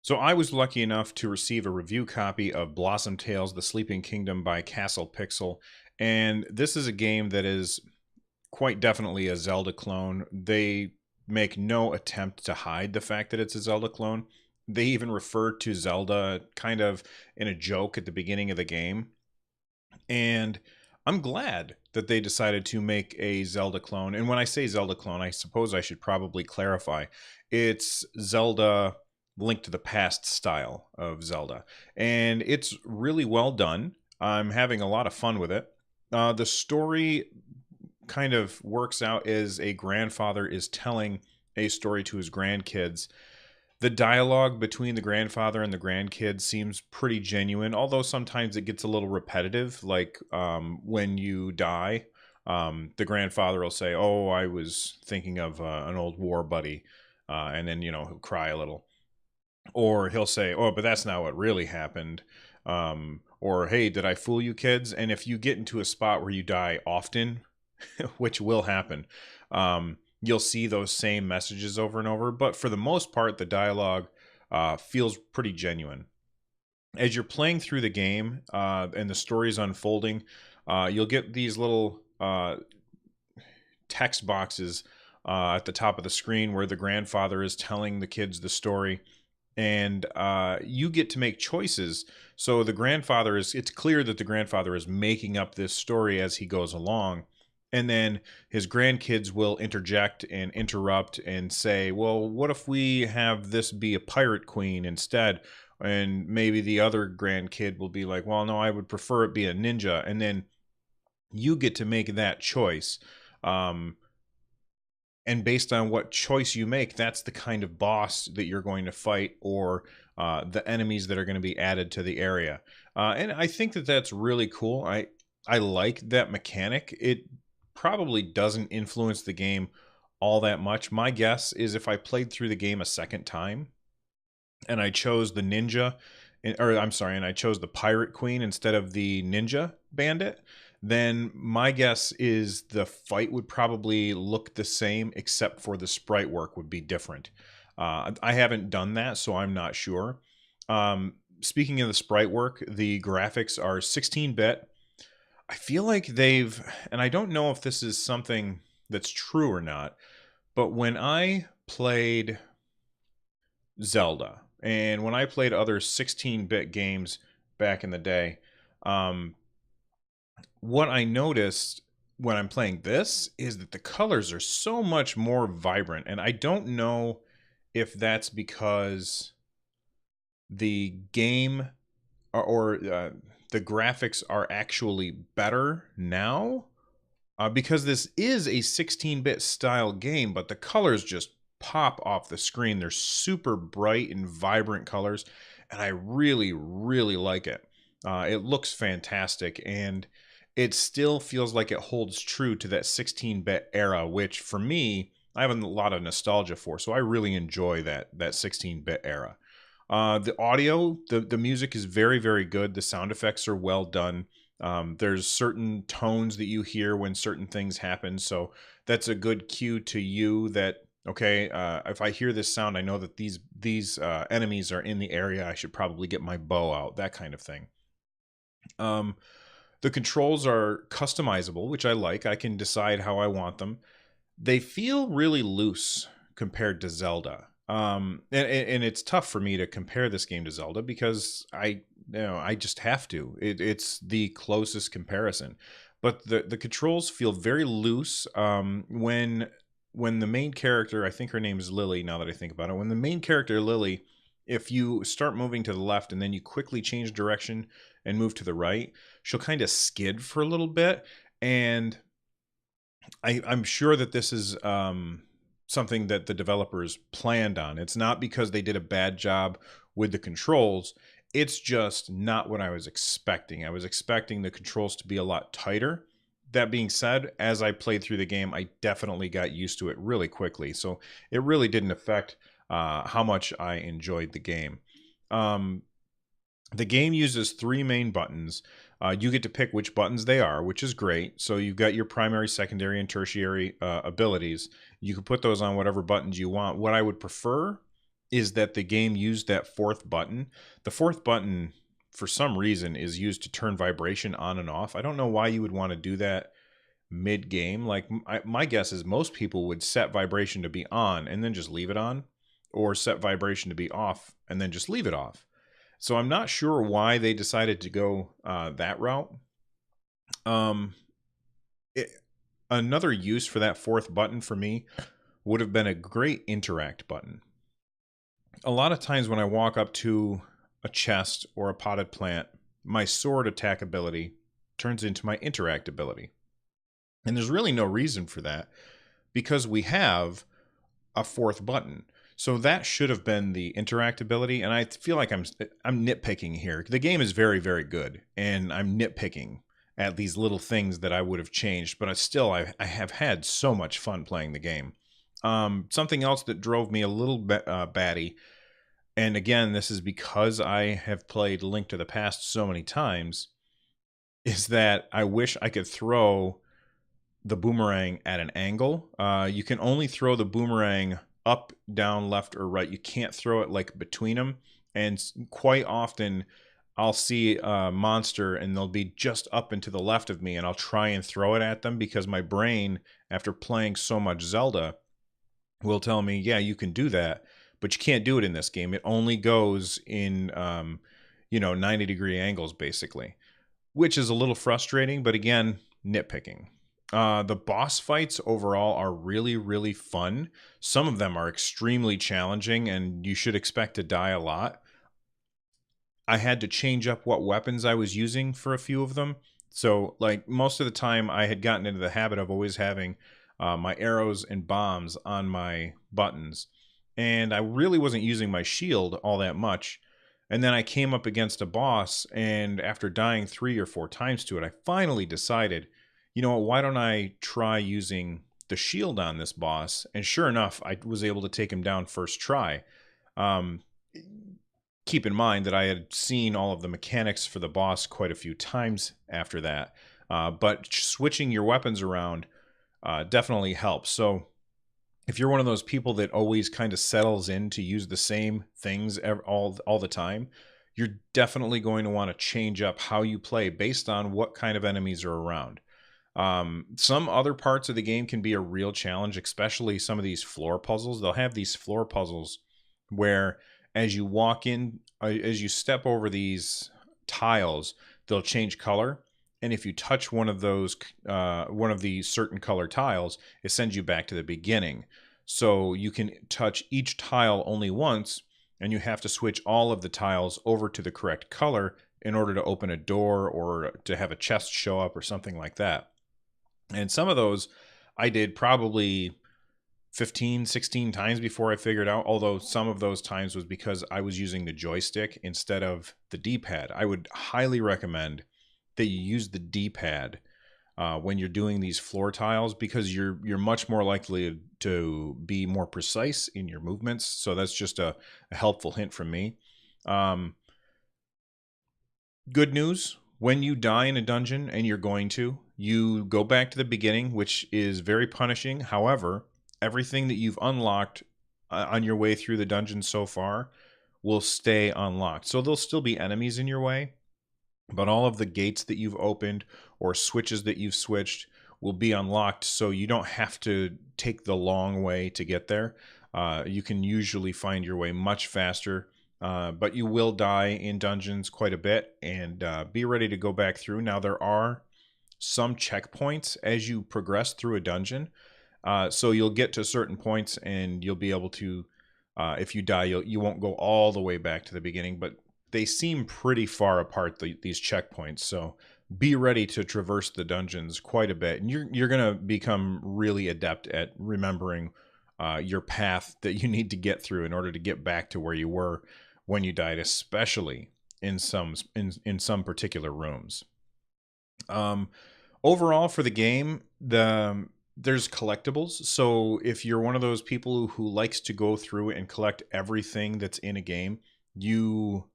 So I was lucky enough to receive a review copy of Blossom Tales: The Sleeping Kingdom by Castle Pixel, and this is a game that is quite definitely a Zelda clone. They make no attempt to hide the fact that it's a Zelda clone. They even refer to Zelda kind of in a joke at the beginning of the game. And I'm glad that they decided to make a Zelda clone. And when I say Zelda clone, I suppose I should probably clarify. It's Zelda Link to the Past style of Zelda. And it's really well done. I'm having a lot of fun with it. The story kind of works out as a grandfather is telling a story to his grandkids. The dialogue between the grandfather and the grandkids seems pretty genuine, although sometimes it gets a little repetitive. Like when you die, the grandfather will say, "Oh, I was thinking of an old war buddy," and then he'll cry a little, or he'll say, "Oh, but that's not what really happened," or "Hey, did I fool you, kids?" And if you get into a spot where you die often, which will happen, you'll see those same messages over and over. But for the most part, the dialogue feels pretty genuine. As you're playing through the game and the story is unfolding, you'll get these little text boxes at the top of the screen where the grandfather is telling the kids the story, and you get to make choices. So the grandfather is, it's clear that the grandfather is making up this story as he goes along, and then his grandkids will interject and interrupt and say, well, what if we have this be a pirate queen instead? And maybe the other grandkid will be like, well, no, I would prefer it be a ninja. And then you get to make that choice. um, and based on what choice you make, that's the kind of boss that you're going to fight, or the enemies that are going to be added to the area. And I think that that's really cool. I like that mechanic. It probably doesn't influence the game all that much. My guess is if I played through the game a second time and I chose the ninja, or I'm sorry, and I chose the pirate queen instead of the ninja bandit, then my guess is the fight would probably look the same, except for the sprite work would be different. I haven't done that, so I'm not sure. Speaking of the sprite work, the graphics are 16-bit. I feel like they've, and I don't know if this is something that's true or not, but when I played Zelda and when I played other 16-bit games back in the day, um, what I noticed when I'm playing this is that the colors are so much more vibrant. And I don't know if that's because the game or the graphics are actually better now, because this is a 16-bit style game, but the colors just pop off the screen. They're super bright and vibrant colors, and I really, really like it. It looks fantastic, and it still feels like it holds true to that 16-bit era, which for me, I have a lot of nostalgia for. So I really enjoy that 16-bit era. The audio, the music is very, very good. The sound effects are well done. There's certain tones that you hear when certain things happen, so that's a good cue to you that, okay, if I hear this sound, I know that these enemies are in the area. I should probably get my bow out, that kind of thing. Um, the controls are customizable, which I like. I can decide how I want them. They feel really loose compared to Zelda. And it's tough for me to compare this game to Zelda because I just have to. It's the closest comparison. But the controls feel very loose. When the main character, I think her name is Lily. Now that I think about it, when the main character Lily, if you start moving to the left and then you quickly change direction and move to the right, she'll kind of skid for a little bit. And I'm sure that this is something that the developers planned on. It's not because they did a bad job with the controls. It's just not what I was expecting. I was expecting the controls to be a lot tighter. That being said, as I played through the game, I definitely got used to it really quickly. So it really didn't affect how much I enjoyed the game. Um, the game uses three main buttons. You get to pick which buttons they are, which is great. So you've got your primary, secondary, and tertiary abilities. You can put those on whatever buttons you want. What I would prefer is that the game used that fourth button. The fourth button, for some reason, is used to turn vibration on and off. I don't know why you would want to do that mid-game. Like, my guess is most people would set vibration to be on and then just leave it on, or set vibration to be off and then just leave it off. So I'm not sure why they decided to go that route. Another use for that fourth button for me would have been a great interact button. A lot of times when I walk up to a chest or a potted plant, my sword attack ability turns into my interact ability. And there's really no reason for that, because we have a fourth button. So that should have been the interact ability, and I feel like I'm nitpicking here. The game is very, very good, and I'm nitpicking at these little things that I would have changed, but I have had so much fun playing the game. Something else that drove me a little batty, and again, this is because I have played Link to the Past so many times, is that I wish I could throw the boomerang at an angle. You can only throw the boomerang up, down, left, or right. You can't throw it like between them. And quite often I'll see a monster and they'll be just up and to the left of me, and I'll try and throw it at them because my brain, after playing so much Zelda, will tell me, yeah, you can do that, but you can't do it in this game. It only goes in 90-degree angles, basically, which is a little frustrating, but again, nitpicking. The boss fights overall are really, really fun. Some of them are extremely challenging, and you should expect to die a lot. I had to change up what weapons I was using for a few of them. So, like, most of the time I had gotten into the habit of always having my arrows and bombs on my buttons, and I really wasn't using my shield all that much. And then I came up against a boss, and after dying 3 or 4 times to it, I finally decided, you know what, why don't I try using the shield on this boss? And sure enough, I was able to take him down first try. Keep in mind that I had seen all of the mechanics for the boss quite a few times after that. But switching your weapons around definitely helps. So if you're one of those people that always kind of settles in to use the same things all the time, you're definitely going to want to change up how you play based on what kind of enemies are around. Some other parts of the game can be a real challenge, especially some of these floor puzzles. They'll have these floor puzzles where as you walk in, as you step over these tiles, they'll change color. And if you touch one of those, one of the certain color tiles, it sends you back to the beginning. So you can touch each tile only once, and you have to switch all of the tiles over to the correct color in order to open a door or to have a chest show up or something like that. And some of those I did probably 15, 16 times before I figured out, although some of those times was because I was using the joystick instead of the D-pad. I would highly recommend that you use the D-pad when you're doing these floor tiles, because you're much more likely to be more precise in your movements. So that's just a helpful hint from me. Good news, when you die in a dungeon, and you're going to, you go back to the beginning, which is very punishing. However, everything that you've unlocked on your way through the dungeon so far will stay unlocked. So there'll still be enemies in your way, but all of the gates that you've opened or switches that you've switched will be unlocked, so you don't have to take the long way to get there. You can usually find your way much faster, but you will die in dungeons quite a bit, and be ready to go back through. Now, there are some checkpoints as you progress through a dungeon. So you'll get to certain points and you'll be able to, if you die, you won't go all the way back to the beginning, but they seem pretty far apart, these checkpoints. So be ready to traverse the dungeons quite a bit, and you're going to become really adept at remembering your path that you need to get through in order to get back to where you were when you died, especially in some particular rooms. Overall for the game, there's collectibles. So if you're one of those people who likes to go through and collect everything that's in a game, you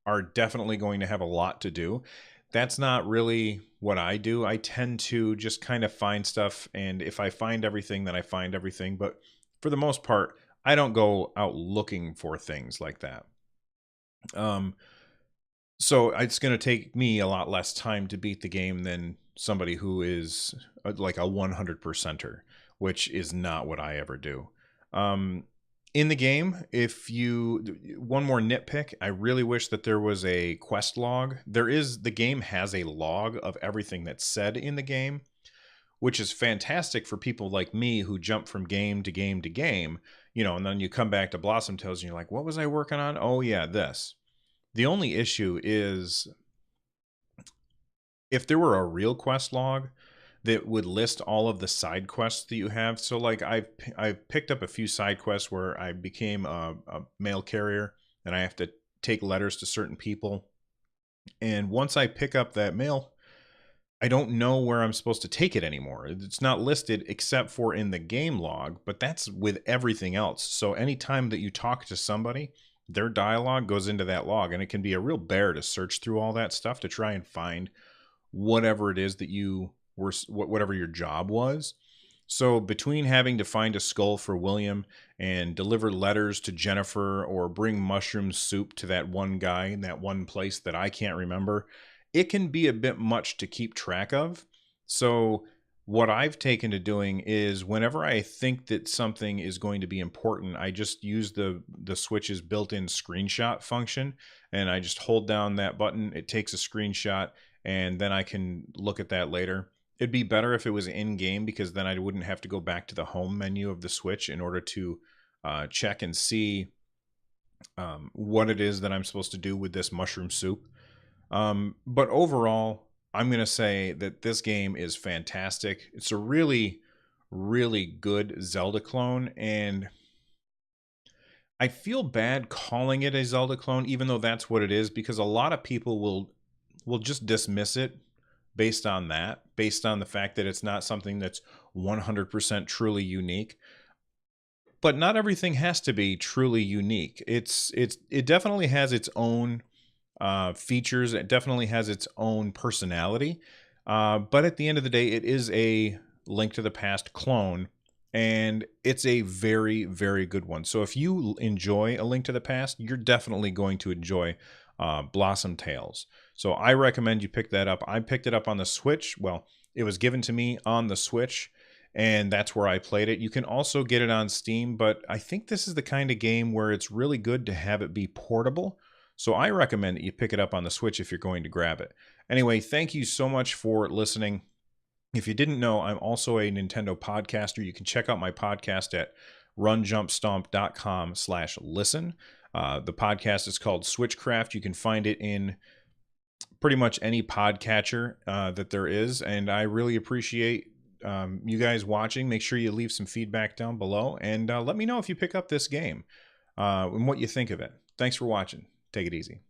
are definitely going to have a lot to do. that's not really what I do. I tend to just kind of find stuff, and if I find everything, then I find everything. But for the most part, I don't go out looking for things like that. Um, so it's going to take me a lot less time to beat the game than somebody who is like a 100 percenter, which is not what I ever do. Um, in the game, if you one more nitpick, I really wish that there was a quest log. The game has a log of everything that's said in the game, which is fantastic for people like me who jump from game to game to game, and then you come back to Blossom Tales and you're like, what was I working on? Oh yeah, this. The only issue is if there were a real quest log that would list all of the side quests that you have. So like I've picked up a few side quests where I became a mail carrier and I have to take letters to certain people. And once I pick up that mail, I don't know where I'm supposed to take it anymore. It's not listed except for in the game log, but that's with everything else. So anytime that you talk to somebody, their dialogue goes into that log, and it can be a real bear to search through all that stuff to try and find whatever it is that you were, whatever your job was. So between having to find a skull for William and deliver letters to Jennifer or bring mushroom soup to that one guy in that one place that I can't remember, it can be a bit much to keep track of. So what I've taken to doing is whenever I think that something is going to be important, I just use the Switch's built-in screenshot function, and I just hold down that button. It takes a screenshot, and then I can look at that later. It'd be better if it was in game, because then I wouldn't have to go back to the home menu of the Switch in order to check and see what it is that I'm supposed to do with this mushroom soup. But overall, I'm going to say that this game is fantastic. It's a really, really good Zelda clone, and I feel bad calling it a Zelda clone, even though that's what it is, because a lot of people will just dismiss it based on that, based on the fact that it's not something that's 100% truly unique. But not everything has to be truly unique. It definitely has its own features. It definitely has its own personality. But at the end of the day, it is a Link to the Past clone, and it's a very, very good one. So if you enjoy A Link to the Past, you're definitely going to enjoy Blossom Tales. So I recommend you pick that up. I picked it up on the Switch. Well, it was given to me on the Switch, and that's where I played it. You can also get it on Steam, but I think this is the kind of game where it's really good to have it be portable. So I recommend that you pick it up on the Switch if you're going to grab it. Anyway, thank you so much for listening. If you didn't know, I'm also a Nintendo podcaster. You can check out my podcast at runjumpstomp.com/listen. The podcast is called Switchcraft. You can find it in pretty much any podcatcher that there is. And I really appreciate you guys watching. Make sure you leave some feedback down below, and let me know if you pick up this game and what you think of it. Thanks for watching. Take it easy.